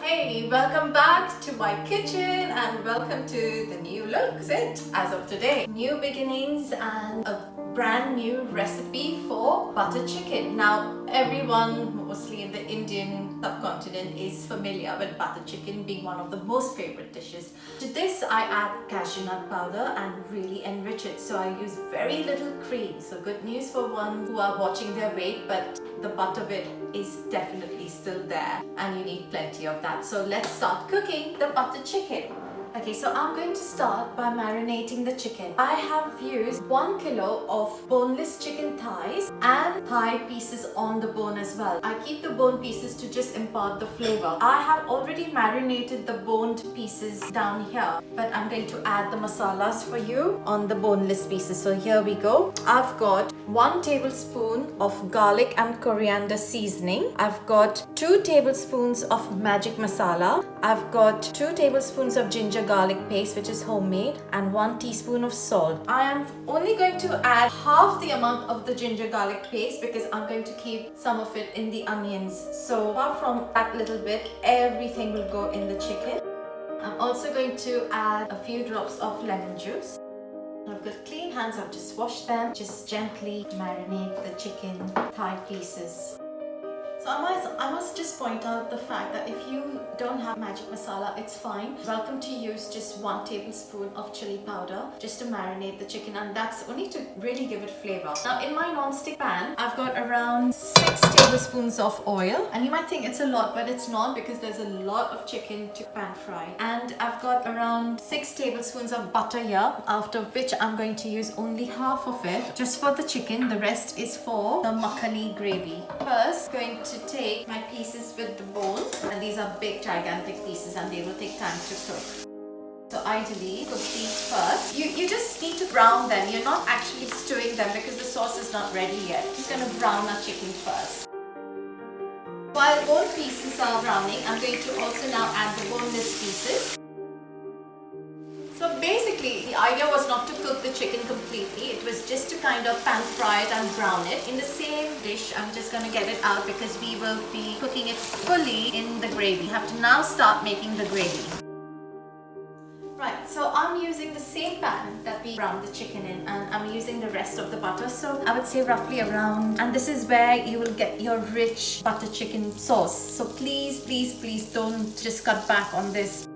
Hey, welcome back to my kitchen and welcome to the new look. That's it as of today. New beginnings and a brand new recipe for butter chicken. Now, everyone mostly in the Indian subcontinent is familiar with butter chicken being one of the most favorite dishes. To this, I add cashew nut powder and really enrich it. So I use very little cream. So good news for ones who are watching their weight, but the butter bit is definitely still there and you need plenty of that. So let's start cooking the butter chicken. Okay, so I'm going to start by marinating the chicken. I have used 1 kilo of boneless chicken thighs and thigh pieces on the bone as well. I keep the bone pieces to just impart the flavor. I have already marinated the boned pieces down here, but I'm going to add the masalas for you on the boneless pieces. So here we go. I've got 1 tablespoon of garlic and coriander seasoning. I've got 2 tablespoons of magic masala. I've got 2 tablespoons of ginger garlic paste, which is homemade, and 1 teaspoon of salt. I am only going to add half the amount of the ginger garlic paste because I'm going to keep some of it in the onions. So apart from that little bit, everything will go in the chicken. I'm also going to add a few drops of lemon juice. I've got clean hands, I've just washed them. Just gently marinate the chicken thigh pieces. So I must just point out the fact that if you don't have magic masala, it's fine. Welcome to use just 1 tablespoon of chili powder just to marinate the chicken, and that's only to really give it flavor. Now in my non-stick pan, I've got around 6 tablespoons of oil, and you might think it's a lot, but it's not because there's a lot of chicken to pan fry. And I've got around 6 tablespoons of butter here, after which I'm going to use only half of it just for the chicken. The rest is for the makhani gravy. First, going to take my pieces with the bone, and these are big gigantic pieces and they will take time to cook. So ideally cook these first. You just need to brown them. You're not actually stewing them because the sauce is not ready yet. Just going to brown our chicken first. While bone pieces are browning, I'm going to also now add the boneless pieces. So basically, the idea was not to cook the chicken completely. It was just to kind of pan fry it and brown it. In the same dish, I'm just going to get it out because we will be cooking it fully in the gravy. We have to now start making the gravy. Right, so I'm using the same pan that we browned the chicken in, and I'm using the rest of the butter. So I would say roughly around, and this is where you will get your rich butter chicken sauce. So please, please, please don't just cut back on this.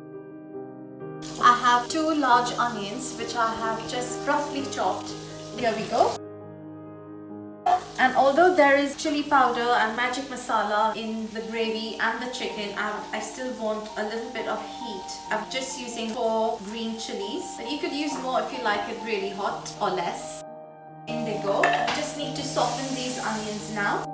I have 2 large onions which I have just roughly chopped. Here we go. And although there is chili powder and magic masala in the gravy and the chicken, I still want a little bit of heat. I'm just using 4 green chilies, but you could use more if you like it really hot or less. In they go. Just need to soften these onions now.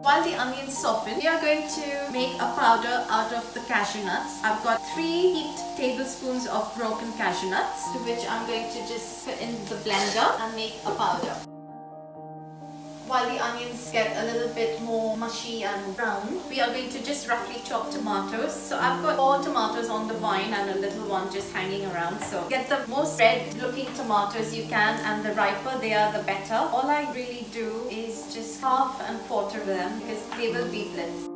While the onions soften, we are going to make a powder out of the cashew nuts. I've got 3 heaped tablespoons of broken cashew nuts, to which I'm going to just put in the blender and make a powder. While the onions get a little bit more mushy and brown, we are going to just roughly chop tomatoes. So I've got 4 tomatoes on the vine and a little one just hanging around. So get the most red looking tomatoes you can, and the riper they are, the better. All I really do is just half and quarter them because they will be blitzed.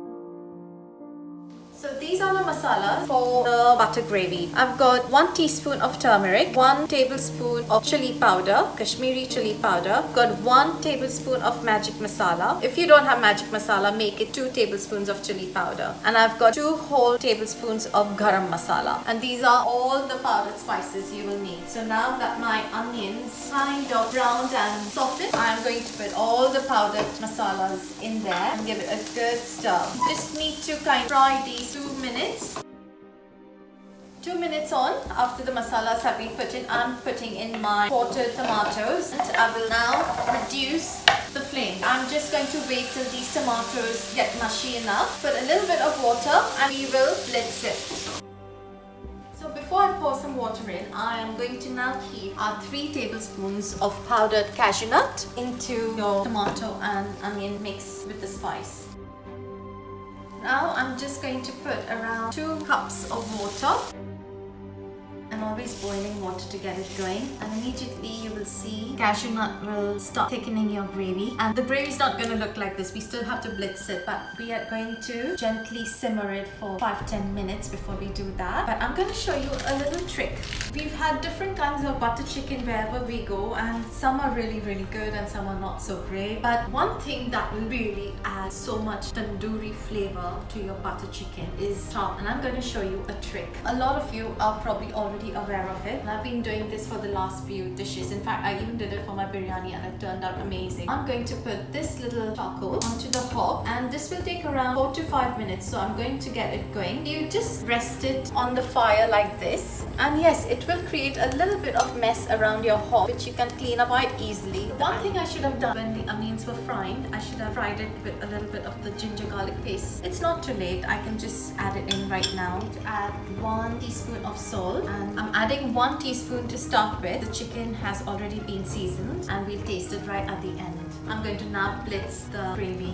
So these are the masalas for the butter gravy. I've got 1 teaspoon of turmeric, 1 tablespoon of chili powder, Kashmiri chili powder, got 1 tablespoon of magic masala. If you don't have magic masala, make it 2 tablespoons of chili powder. And I've got 2 whole tablespoons of garam masala. And these are all the powdered spices you will need. So now that my onions kind of browned and softened, I'm going to put all the powdered masalas in there and give it a good stir. Just need to kind of fry these 2 minutes. 2 minutes on, after the masalas have been put in, I'm putting in my quartered tomatoes, and I will now reduce the flame. I'm just going to wait till these tomatoes get mushy enough. Put a little bit of water and we will blitz it. So before I pour some water in, I am going to now heat our 3 tablespoons of powdered cashew nut into your tomato and onion mix with the spice. Now I'm just going to put around 2 cups of water, and I'm always boiling water to get it going, and immediately you will see cashew nut will start thickening your gravy. And the gravy is not going to look like this. We still have to blitz it, but we are going to gently simmer it for 5-10 minutes before we do that. But I'm going to show you a little trick. We've had different kinds of butter chicken wherever we go, and some are really good and some are not so great. But one thing that will really add so much tandoori flavor to your butter chicken is chop, and I'm going to show you a trick. A lot of you are probably already aware of it, and I've been doing this for the last few dishes. In fact, I even did it for my biryani and it turned out amazing. I'm going to put this little charcoal onto the hob, and this will take around 4 to 5 minutes, so I'm going to get it going. You just rest it on the fire like this, and yes, it will create a little bit of mess around your hob, which you can clean up quite easily. One thing I should have done when the onions were frying, I should have fried it with a little bit of the ginger garlic paste. It's not too late, I can just add it in right now. To add 1 teaspoon of salt, and I'm adding 1 teaspoon to start with. The chicken has already been seasoned, and we'll taste it right at the end. I'm going to now blitz the gravy.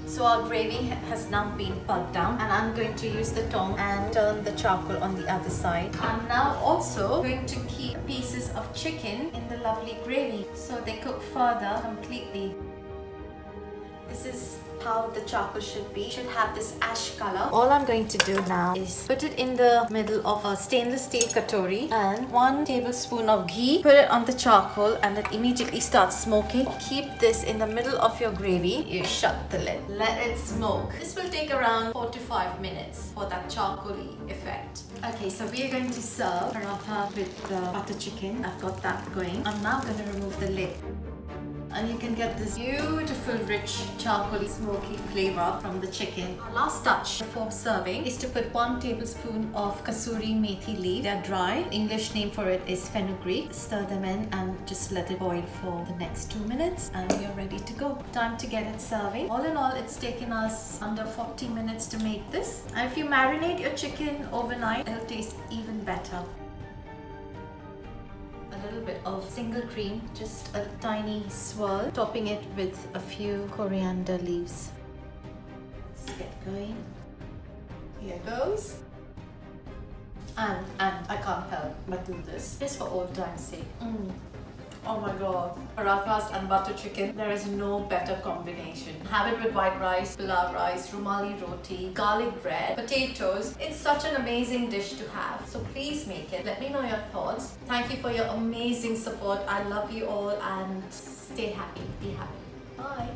So our gravy has now been pulped down, and I'm going to use the tongs and turn the charcoal on the other side. I'm now also going to keep pieces of chicken in the lovely gravy so they cook further completely. This is how the charcoal should be. It should have this ash color. All I'm going to do now is put it in the middle of a stainless steel katori and 1 tablespoon of ghee. Put it on the charcoal and it immediately starts smoking. Keep this in the middle of your gravy. You shut the lid. Let it smoke. This will take around 4 to 5 minutes for that charcoaly effect. Okay, so we are going to serve paratha with the butter chicken. I've got that going. I'm now going to remove the lid. And you can get this beautiful, rich, charcoaly, smoky flavor from the chicken. Our last touch before serving is to put 1 tablespoon of kasuri methi leaf. They're dry. English name for it is fenugreek. Stir them in and just let it boil for the next 2 minutes, and you're ready to go. Time to get it serving. All in all, it's taken us under 40 minutes to make this. And if you marinate your chicken overnight, it'll taste even better. A little bit of single cream, just a tiny swirl, topping it with a few coriander leaves. Let's get going. Here goes. And I can't help but do this just for old time's sake. Oh my god, parathas and butter chicken, there is no better combination. Have it with white rice, pulao rice, rumali roti, garlic bread, potatoes. It's such an amazing dish to have. So please make it. Let me know your thoughts. Thank you for your amazing support. I love you all, and stay happy. Be happy. Bye.